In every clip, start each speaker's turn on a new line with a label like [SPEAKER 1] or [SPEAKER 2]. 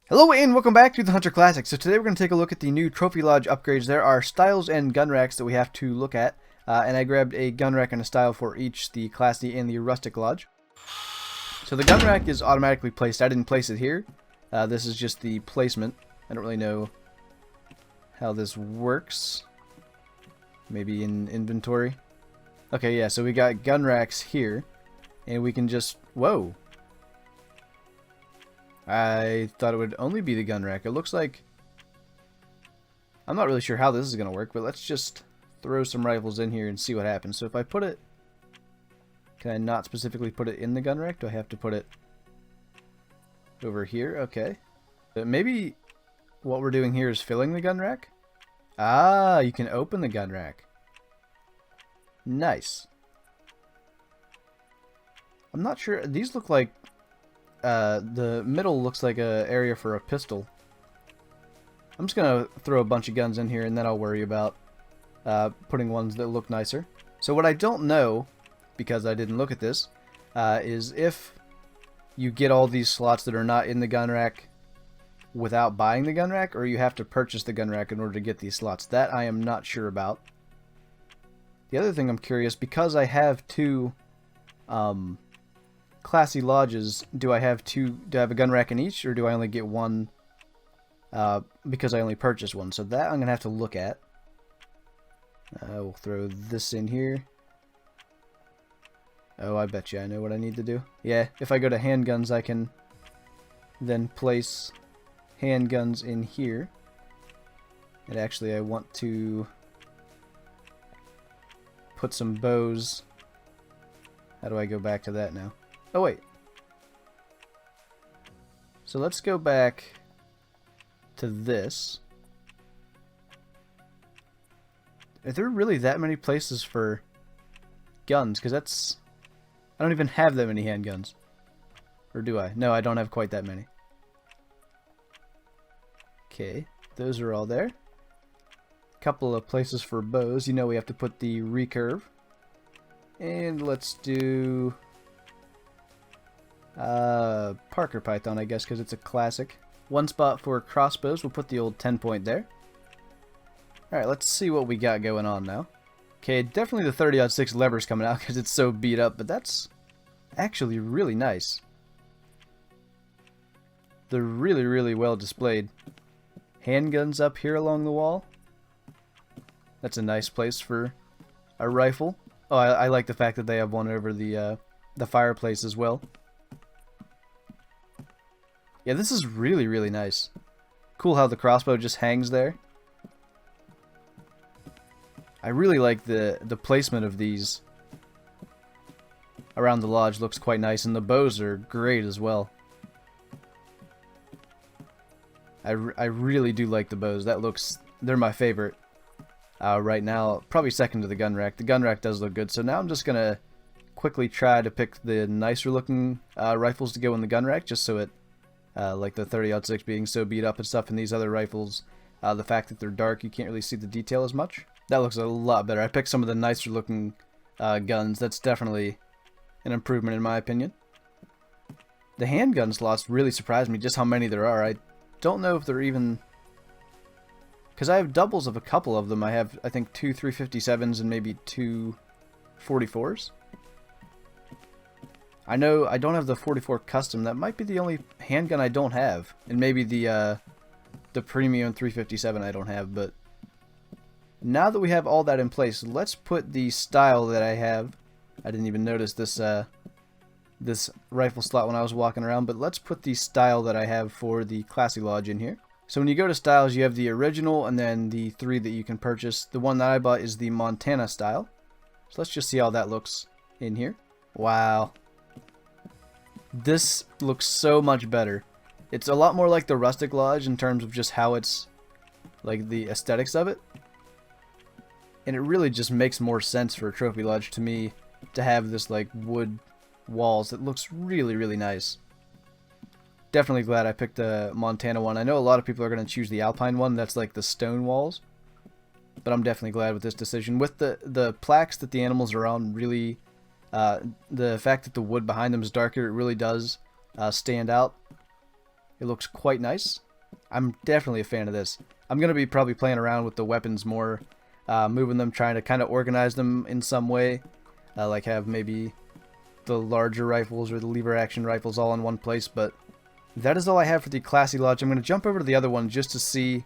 [SPEAKER 1] Hello and welcome back to the Hunter Classic. So today we're going to take a look at the new Trophy Lodge upgrades. There are styles and gun racks that we have to look at. And I grabbed a gun rack and a style for each, the Classy and the Rustic Lodge. So the gun rack is automatically placed. I didn't place it here. This is just the placement. I don't really know how this works. Maybe in inventory. Okay, yeah, so we got gun racks here. And we can just... Whoa! I thought it would only be the gun rack. It looks like... I'm not really sure how this is going to work, but let's just throw some rifles in here and see what happens. So if I put it... Can I not specifically put it in the gun rack? Do I have to put it over here? Okay. But maybe what we're doing here is filling the gun rack? Ah, you can open the gun rack. Nice. I'm not sure. These look like... the middle looks like an area for a pistol. I'm just going to throw a bunch of guns in here and then I'll worry about putting ones that look nicer. So what I don't know, because I didn't look at this, is if you get all these slots that are not in the gun rack without buying the gun rack, or you have to purchase the gun rack in order to get these slots. That I am not sure about. The other thing I'm curious, because I have two Classy lodges, do I have a gun rack in each, or do I only get one because I only purchased one? So that I'm gonna have to look at. We'll throw this in here. Oh, I bet you I know what I need to do. Yeah, if I go to handguns, I can then place handguns in here. And actually I want to put some bows. How do I go back to that now? Oh, wait. So let's go back to this. Are there really that many places for guns? Because that's... I don't even have that many handguns. Or do I? No, I don't have quite that many. Okay, those are all there. Couple of places for bows. You know we have to put the recurve. And let's do... Parker Python, I guess, because it's a classic. One spot for crossbows. We'll put the old 10-point there. Alright, let's see what we got going on now. Okay, definitely the 30-06 lever's coming out because it's so beat up, but that's actually really nice. They're really, really well displayed. Handguns up here along the wall. That's a nice place for a rifle. Oh, I like the fact that they have one over the fireplace as well. Yeah, this is really, really nice. Cool how the crossbow just hangs there. I really like the placement of these around the lodge. Looks quite nice, and the bows are great as well. I really do like the bows. They're my favorite right now. Probably second to the gun rack. The gun rack does look good, so now I'm just going to quickly try to pick the nicer looking rifles to go in the gun rack, just so it... like the 30-06 being so beat up and stuff, and these other rifles, the fact that they're dark, you can't really see the detail as much. That looks a lot better. I picked some of the nicer looking guns. That's definitely an improvement in my opinion. The handgun slots really surprised me just how many there are. I don't know if they're even... Because I have doubles of a couple of them. I have, I think, 2 357s and maybe 2 44s. I know I don't have the 44 custom. That might be the only handgun I don't have, and maybe the premium 357 I don't have. But now that we have all that in place, let's put the style that I have. I didn't even notice this this rifle slot when I was walking around, but let's put the style that I have for the Classy Lodge in here. So when you go to styles, you have the original and then the 3 that you can purchase. The one that I bought is the Montana style. So let's just see how that looks in here. Wow. This looks so much better. It's a lot more like the Rustic Lodge in terms of just how it's, like, the aesthetics of it. And it really just makes more sense for a Trophy Lodge to me to have this, like, wood walls. It looks really, really nice. Definitely glad I picked the Montana one. I know a lot of people are going to choose the Alpine one. That's like the stone walls. But I'm definitely glad with this decision. With the plaques that the animals are on, really... the fact that the wood behind them is darker, it really does stand out. It looks quite nice. I'm definitely a fan of this. I'm going to be probably playing around with the weapons more, moving them, trying to kind of organize them in some way. Like have maybe the larger rifles or the lever action rifles all in one place, but that is all I have for the Classy Lodge. I'm going to jump over to the other one just to see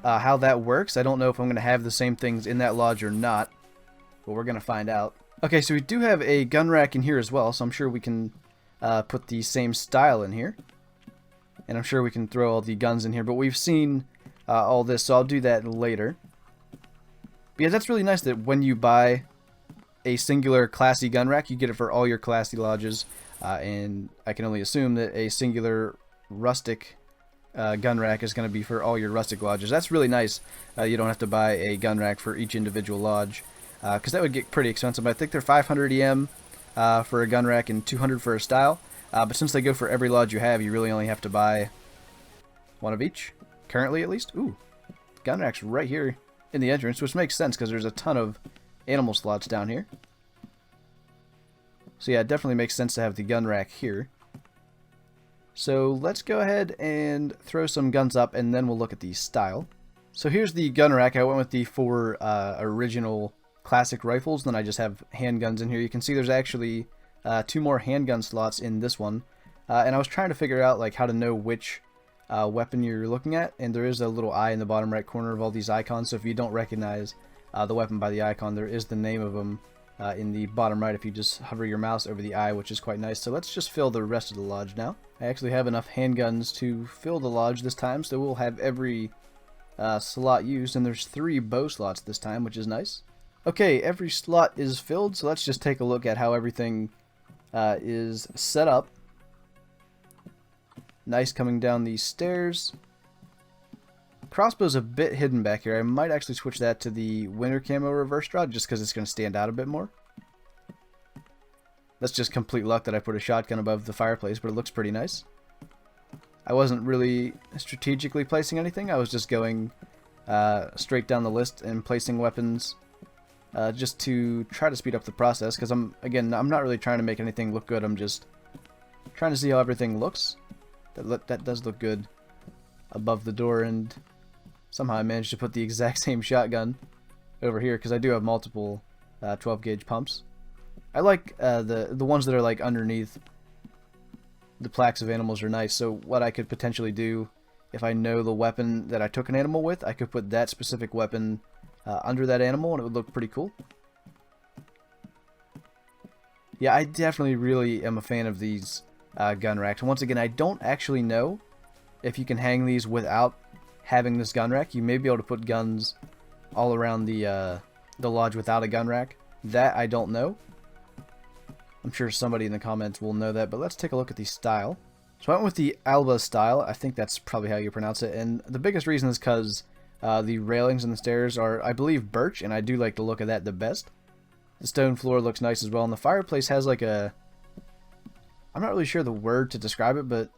[SPEAKER 1] how that works. I don't know if I'm going to have the same things in that lodge or not, but we're going to find out. Okay, so we do have a gun rack in here as well, so I'm sure we can put the same style in here. And I'm sure we can throw all the guns in here, but we've seen all this, so I'll do that later. But yeah, that's really nice that when you buy a singular Classy gun rack, you get it for all your Classy lodges. And I can only assume that a singular rustic gun rack is going to be for all your rustic lodges. That's really nice. You don't have to buy a gun rack for each individual lodge, because that would get pretty expensive. I think they're 500 EM for a gun rack and 200 for a style. But since they go for every lodge you have, you really only have to buy one of each, currently at least. Ooh, gun rack's right here in the entrance, which makes sense because there's a ton of animal slots down here. So yeah, it definitely makes sense to have the gun rack here. So let's go ahead and throw some guns up, and then we'll look at the style. So here's the gun rack. I went with the 4 original classic rifles, then I just have handguns in here. You can see there's actually 2 more handgun slots in this one, and I was trying to figure out like how to know which weapon you're looking at, and there is a little eye in the bottom right corner of all these icons, so if you don't recognize the weapon by the icon, there is the name of them in the bottom right if you just hover your mouse over the eye, which is quite nice. So let's just fill the rest of the lodge now. I actually have enough handguns to fill the lodge this time, so we'll have every slot used, and there's 3 bow slots this time, which is nice. Okay, every slot is filled, so let's just take a look at how everything is set up. Nice coming down these stairs. Crossbow's a bit hidden back here. I might actually switch that to the winter camo reverse draw just because it's going to stand out a bit more. That's just complete luck that I put a shotgun above the fireplace, but it looks pretty nice. I wasn't really strategically placing anything. I was just going straight down the list and placing weapons just to try to speed up the process, because I'm not really trying to make anything look good. I'm just trying to see how everything looks. That does look good above the door, and somehow I managed to put the exact same shotgun over here because I do have multiple 12 gauge pumps. I like the ones that are like underneath the plaques of animals are nice. So what I could potentially do, if I know the weapon that I took an animal with, I could put that specific weapon under that animal, and it would look pretty cool. Yeah, I definitely really am a fan of these gun racks. Once again, I don't actually know if you can hang these without having this gun rack. You may be able to put guns all around the lodge without a gun rack. That I don't know. I'm sure somebody in the comments will know that, but let's take a look at the style. So I went with the Alba style. I think that's probably how you pronounce it, and the biggest reason is because the railings and the stairs are, I believe, birch, and I do like the look of that the best. The stone floor looks nice as well, and the fireplace has like a, I'm not really sure the word to describe it, but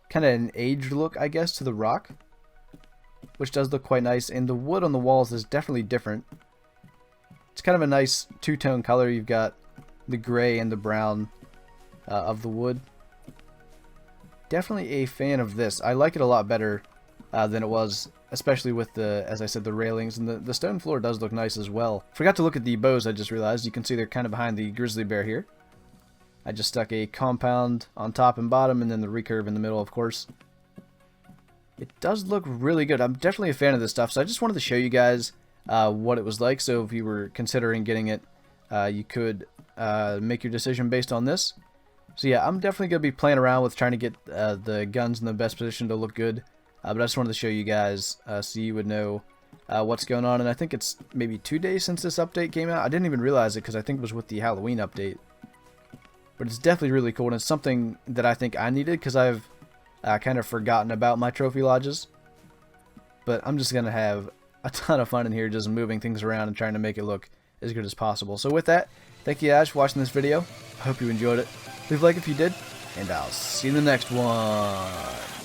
[SPEAKER 1] kind of an aged look, I guess, to the rock, which does look quite nice, and the wood on the walls is definitely different. It's kind of a nice two-tone color. You've got the gray and the brown of the wood. Definitely a fan of this. I like it a lot better than it was, especially with the, as I said, the railings, and the stone floor does look nice as well. Forgot to look at the bows, I just realized. You can see they're kind of behind the grizzly bear here. I just stuck a compound on top and bottom, and then the recurve in the middle, of course. It does look really good. I'm definitely a fan of this stuff, so I just wanted to show you guys what it was like. So if you were considering getting it, you could make your decision based on this. So yeah, I'm definitely going to be playing around with trying to get the guns in the best position to look good. But I just wanted to show you guys so you would know what's going on. And I think it's maybe 2 days since this update came out. I didn't even realize it because I think it was with the Halloween update. But it's definitely really cool, and it's something that I think I needed because I've kind of forgotten about my trophy lodges. But I'm just going to have a ton of fun in here just moving things around and trying to make it look as good as possible. So with that, thank you guys for watching this video. I hope you enjoyed it. Leave a like if you did, and I'll see you in the next one.